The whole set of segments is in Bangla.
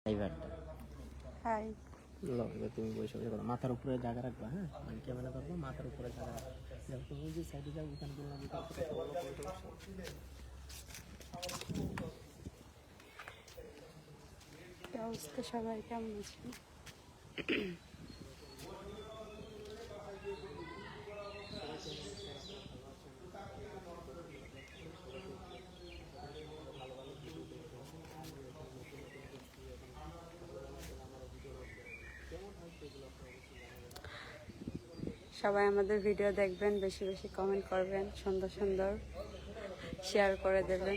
ড্রাইভারটা হাই এবার তুমি বসে বসে করো, মাথার উপরে জায়গা রাখবা। হ্যাঁ, আমি ক্যামেরা ধরবো, মাথার উপরে জায়গা রাখবা। যখন তুমি যে সাইডে যাও ওখানে বললাম কি অবস্থা, সবাই কেমন আছেন? সবাই আমাদের ভিডিও দেখবেন, বেশি বেশি কমেন্ট করবেন, সুন্দর সুন্দর শেয়ার করে দেবেন।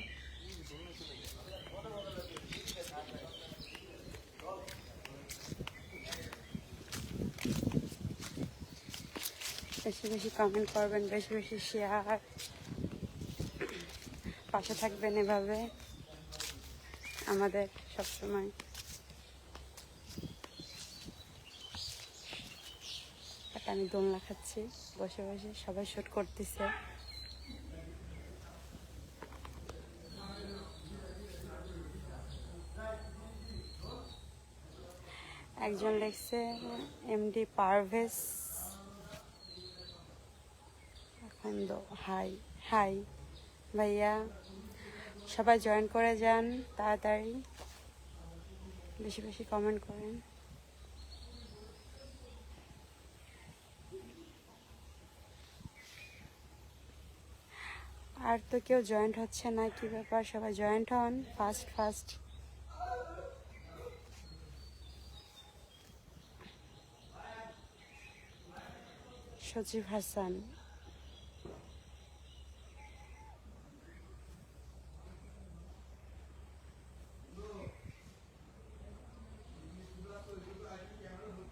বেশি বেশি কমেন্ট করবেন, বেশি বেশি শেয়ার, পাশে থাকবেন এভাবে আমাদের সবসময়। আমি দোলনা খাচ্ছি বসে বসে, সবাই শুট করতেছে। একজন লিখছে এমডি পারভেজ হাই হাই ভাইয়া, সবাই জয়েন করে যান তাড়াতাড়ি, বেশি বেশি কমেন্ট করেন। আর তো কেউ জয়েন্ট হচ্ছে না, কি ব্যাপার? সবাই জয়েন্ট হন ফার্স্ট ফার্স্ট। সচিব হাসান,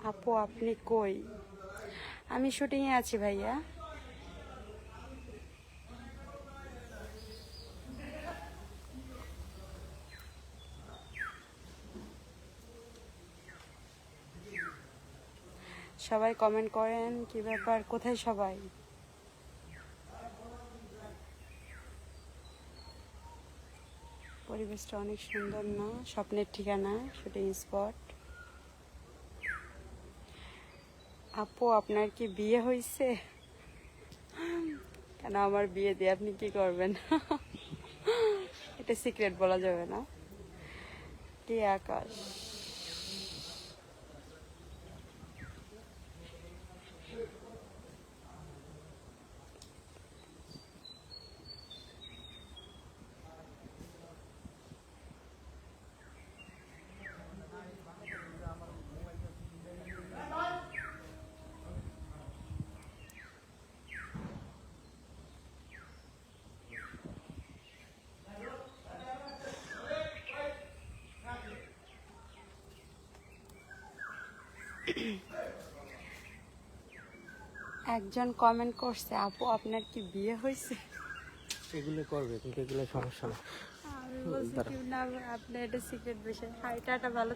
আপু আপনি কই? আমি শুটিংয়ে আছি ভাইয়া। সবাই কমেন্ট করেন, কি ব্যাপার, কোথায় সবাই? পরিবেশটা অনেক সুন্দর না? স্বপ্নের ঠিকানা, শুটিং স্পট। আপু আপনার কি বিয়ে হয়েছে? কেন, আমার বিয়ে দিয়ে আপনি কি করবেন? এটা সিক্রেট বলা যাবে না। কি আকাশ, একজন কমেন্ট করছে আপু আপনার কি বিয়ে হয়েছে? এগুলো করবে, কিন্তু এগুলো সমস্যা না। আমি বলছি কি না, আপনি এটা সিক্রেট বিষয়। হাই টাটা, ভালো